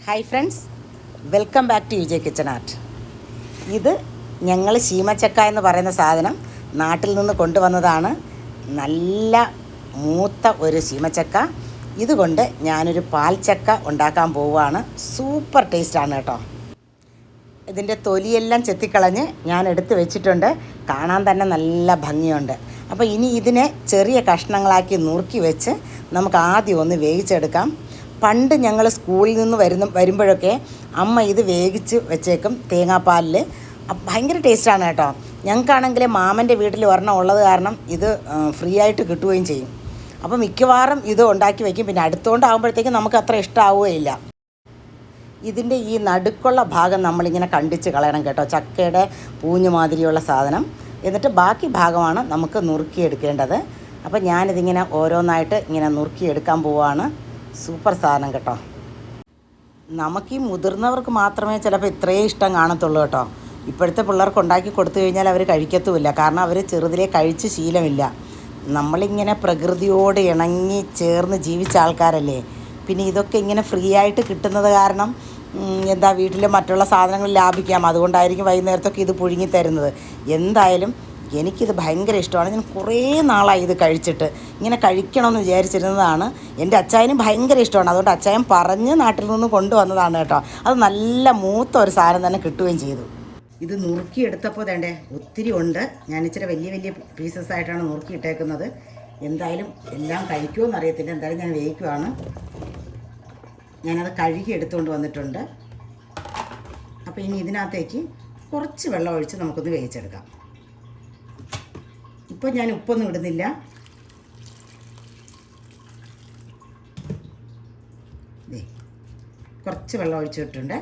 Hi friends, welcome back to Vijay kitchen art. ഇത് ഞങ്ങൾ ശീമച്ചക്ക എന്ന് പറയുന്ന സാധനം നാട്ടിൽ നിന്ന് കൊണ്ടുവന്നതാണ്. നല്ല മൂത്ത ഒരു ശീമച്ചക്ക. ഇതുകൊണ്ട് ഞാനൊരു പാൽച്ചക്ക ഉണ്ടാക്കാൻ പോവുകയാണ്. സൂപ്പർ ടേസ്റ്റാണ് കേട്ടോ. ഇതിൻ്റെ തൊലിയെല്ലാം ചെത്തിക്കളഞ്ഞ് ഞാൻ എടുത്ത് വെച്ചിട്ടുണ്ട്. കാണാൻ തന്നെ നല്ല ഭംഗിയുണ്ട്. അപ്പോൾ ഇനി ഇതിനെ ചെറിയ കഷ്ണങ്ങളാക്കി നുറുക്കി വെച്ച് നമുക്ക് ആദ്യം ഒന്ന് വേവിച്ചെടുക്കാം. പണ്ട് ഞങ്ങൾ സ്കൂളിൽ നിന്ന് വരുമ്പോഴൊക്കെ അമ്മ ഇത് വേവിച്ച് വെച്ചേക്കും തേങ്ങാപ്പാലിൽ. ഭയങ്കര ടേസ്റ്റാണ് കേട്ടോ. ഞങ്ങൾക്കാണെങ്കിൽ മാമൻ്റെ വീട്ടിൽ ഒരെണ്ണം ഉള്ളത് കാരണം ഇത് ഫ്രീ ആയിട്ട് കിട്ടുകയും ചെയ്യും. അപ്പോൾ മിക്കവാറും ഇത് ഉണ്ടാക്കി വയ്ക്കും. പിന്നെ അടുത്തുകൊണ്ടാകുമ്പോഴത്തേക്കും നമുക്ക് അത്ര ഇഷ്ടമാവുകയില്ല. ഇതിൻ്റെ ഈ നടുക്കുള്ള ഭാഗം നമ്മളിങ്ങനെ കണ്ടിച്ച് കളയണം കേട്ടോ, ചക്കയുടെ പൂഞ്ഞ് മാതിരിയുള്ള സാധനം. എന്നിട്ട് ബാക്കി ഭാഗമാണ് നമുക്ക് നുറുക്കിയെടുക്കേണ്ടത്. അപ്പോൾ ഞാനിതിങ്ങനെ ഓരോന്നായിട്ട് ഇങ്ങനെ നുറുക്കിയെടുക്കാൻ പോവുകയാണ്. സൂപ്പർ സാധനം കേട്ടോ. നമുക്ക് ഈ മുതിർന്നവർക്ക് മാത്രമേ ചിലപ്പോൾ ഇത്രയും ഇഷ്ടം കാണത്തുള്ളൂ കേട്ടോ. ഇപ്പോഴത്തെ പിള്ളേർക്ക് ഉണ്ടാക്കി കൊടുത്തു കഴിഞ്ഞാൽ അവർ കഴിക്കത്തുമില്ല. കാരണം അവർ ചെറുതിലേ കഴിച്ച് ശീലമില്ല. നമ്മളിങ്ങനെ പ്രകൃതിയോട് ഇണങ്ങി ചേർന്ന് ജീവിച്ച ആൾക്കാരല്ലേ. പിന്നെ ഇതൊക്കെ ഇങ്ങനെ ഫ്രീ ആയിട്ട് കിട്ടുന്നത് കാരണം വീട്ടിൽ മറ്റുള്ള സാധനങ്ങൾ ലാഭിക്കാം. അതുകൊണ്ടായിരിക്കും വൈകുന്നേരത്തൊക്കെ ഇത് പുഴുങ്ങി തരുന്നത്. എന്തായാലും എനിക്കിത് ഭയങ്കര ഇഷ്ടമാണ്. ഞാൻ കുറേ നാളായി ഇത് കഴിച്ചിട്ട്. ഇങ്ങനെ കഴിക്കണമെന്ന് വിചാരിച്ചിരുന്നതാണ്. എൻ്റെ അച്ചായനും ഭയങ്കര ഇഷ്ടമാണ്. അതുകൊണ്ട് അച്ചായൻ പറഞ്ഞ് നാട്ടിൽ നിന്ന് കൊണ്ടുവന്നതാണ് കേട്ടോ. അത് നല്ല മൂത്ത ഒരു സാധനം തന്നെ കിട്ടുകയും ചെയ്തു. ഇത് നുറുക്കിയെടുത്തപ്പോൾ വേണ്ടേ ഒത്തിരി ഉണ്ട്. ഞാൻ ഇച്ചിരി വലിയ വലിയ പീസസ് ആയിട്ടാണ് നുറുക്കിയിട്ടേക്കുന്നത്. എന്തായാലും എല്ലാം കഴിക്കുമോ അറിയത്തില്ല. എന്തായാലും ഞാൻ വേവിക്കുവാണ്. ഞാനത് കഴുകി എടുത്തുകൊണ്ട് വന്നിട്ടുണ്ട്. അപ്പോൾ ഇനി ഇതിനകത്തേക്ക് കുറച്ച് വെള്ളം ഒഴിച്ച് നമുക്കൊന്ന് വേവിച്ചെടുക്കാം. ഇപ്പോൾ ഞാൻ ഉപ്പൊന്നും ഇടുന്നില്ല. കുറച്ച് വെള്ളം ഒഴിച്ചിട്ടുണ്ട്.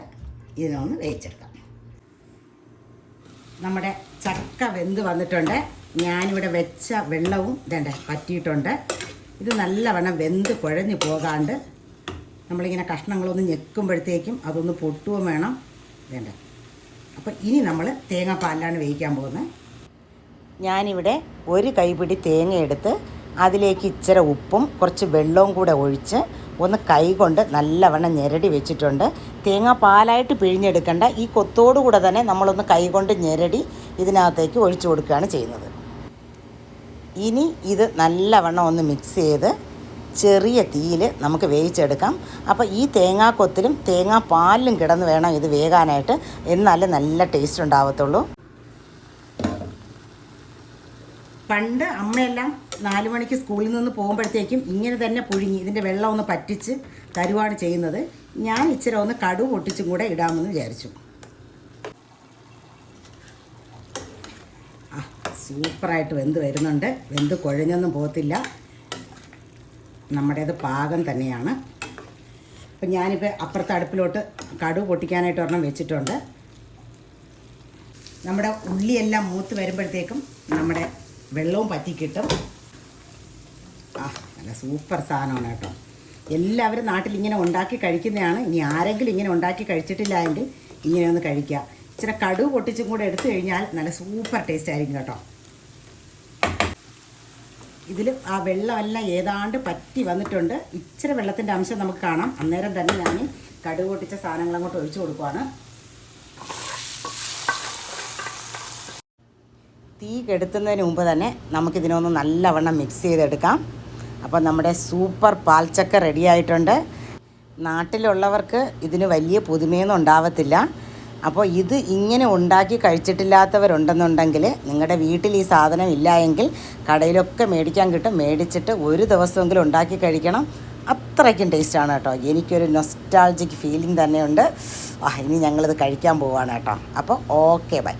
ഇതിനൊന്ന് വേവിച്ചെടുക്കാം. നമ്മുടെ ചക്ക വെന്ത് വന്നിട്ടുണ്ട്. ഞാനിവിടെ വെച്ച വെള്ളവും പറ്റിയിട്ടുണ്ട്. ഇത് നല്ലവണ്ണം വെന്ത് കുഴഞ്ഞു പോകാണ്ട് നമ്മളിങ്ങനെ കഷ്ണങ്ങളൊന്ന് ഞെക്കുമ്പോഴത്തേക്കും അതൊന്ന് പൊട്ടുകയും വേണം. അപ്പോൾ ഇനി നമ്മൾ തേങ്ങാപ്പാലിലാണ് വേവിക്കാൻ പോകുന്നത്. ഞാനിവിടെ ഒരു കൈപിടി തേങ്ങ എടുത്ത് അതിലേക്ക് ഇച്ചിരി ഉപ്പും കുറച്ച് വെള്ളവും കൂടെ ഒഴിച്ച് ഒന്ന് കൈ കൊണ്ട് നല്ലവണ്ണം ഞെരടി വെച്ചിട്ടുണ്ട്. തേങ്ങാപ്പാലായിട്ട് പിഴിഞ്ഞെടുക്കേണ്ട. ഈ കൊത്തോടുകൂടെ തന്നെ നമ്മളൊന്ന് കൈ കൊണ്ട് ഞെരടി ഇതിനകത്തേക്ക് ഒഴിച്ചു കൊടുക്കുകയാണ് ചെയ്യുന്നത്. ഇനി ഇത് നല്ലവണ്ണം ഒന്ന് മിക്സ് ചെയ്ത് ചെറിയ തീയിൽ നമുക്ക് വേവിച്ചെടുക്കാം. അപ്പോൾ ഈ തേങ്ങാക്കൊത്തിലും തേങ്ങാപ്പാലിലും കിടന്ന് വേണം ഇത് വേകാനായിട്ട്. എന്നാലേ നല്ല ടേസ്റ്റ് ഉണ്ടാവത്തുള്ളൂ. പണ്ട് അമ്മയെല്ലാം 4 മണിക്ക് സ്കൂളിൽ നിന്ന് പോകുമ്പോഴത്തേക്കും ഇങ്ങനെ തന്നെ പുഴുങ്ങി ഇതിൻ്റെ വെള്ളം ഒന്ന് പറ്റിച്ച് തരുവാണ് ചെയ്യുന്നത്. ഞാൻ ഇച്ചിരി ഒന്ന് കടുക് പൊട്ടിച്ചും കൂടെ ഇടാമെന്ന് വിചാരിച്ചു. സൂപ്പറായിട്ട് വെന്ത് വരുന്നുണ്ട്. വെന്ത് കുഴഞ്ഞൊന്നും പോകത്തില്ല. നമ്മുടേത് പാകം തന്നെയാണ്. അപ്പം ഞാനിപ്പോൾ അപ്പുറത്തെ അടുപ്പിലോട്ട് കടുക് പൊട്ടിക്കാനായിട്ട് ഒരെണ്ണം വെച്ചിട്ടുണ്ട്. നമ്മുടെ ഉള്ളിയെല്ലാം മൂത്ത് വരുമ്പോഴത്തേക്കും നമ്മുടെ വെള്ളവും പറ്റി കിട്ടും. നല്ല സൂപ്പർ സാധനമാണ് കേട്ടോ. എല്ലാവരും നാട്ടിൽ ഇങ്ങനെ ഉണ്ടാക്കി കഴിക്കുന്നതാണ്. ഇനി ആരെങ്കിലും ഇങ്ങനെ ഉണ്ടാക്കി കഴിച്ചിട്ടില്ല എങ്കിൽ ഇങ്ങനെ ഒന്ന് കഴിക്കുക. ഇച്ചിരി കടുക് പൊട്ടിച്ചും കൂടെ എടുത്തു കഴിഞ്ഞാൽ നല്ല സൂപ്പർ ടേസ്റ്റ് ആയിരിക്കും കേട്ടോ. ഇതിൽ ആ വെള്ളമെല്ലാം ഏതാണ്ട് പറ്റി വന്നിട്ടുണ്ട്. ഇച്ചിരി വെള്ളത്തിൻ്റെ അംശം നമുക്ക് കാണാം. അന്നേരം തന്നെ ഞാൻ കടുക് പൊട്ടിച്ച സാധനങ്ങൾ അങ്ങോട്ട് ഒഴിച്ചു കൊടുക്കുവാണ്. തീ കെടുത്തുന്നതിന് മുമ്പ് തന്നെ നമുക്കിതിനൊന്ന് നല്ലവണ്ണം മിക്സ് ചെയ്തെടുക്കാം. അപ്പോൾ നമ്മുടെ സൂപ്പർ പാൽച്ചക്ക റെഡി ആയിട്ടുണ്ട്. നാട്ടിലുള്ളവർക്ക് ഇതിന് വലിയ പുതുമയൊന്നും ഉണ്ടാവത്തില്ല. അപ്പോൾ ഇത് ഇങ്ങനെ ഉണ്ടാക്കി കഴിച്ചിട്ടില്ലാത്തവരുണ്ടെന്നുണ്ടെങ്കിൽ നിങ്ങളുടെ വീട്ടിൽ ഈ സാധനം ഇല്ല എങ്കിൽ കടയിലൊക്കെ മേടിക്കാൻ കിട്ടും. മേടിച്ചിട്ട് ഒരു ദിവസമെങ്കിലും ഉണ്ടാക്കി കഴിക്കണം. അത്രയ്ക്കും ടേസ്റ്റാണ് കേട്ടോ. എനിക്കൊരു നൊസ്റ്റാൾജിക് ഫീലിംഗ് തന്നെയുണ്ട്. ഇനി ഞങ്ങളിത് കഴിക്കാൻ പോവുകയാണ് കേട്ടോ. അപ്പോൾ ഓക്കെ, ബൈ.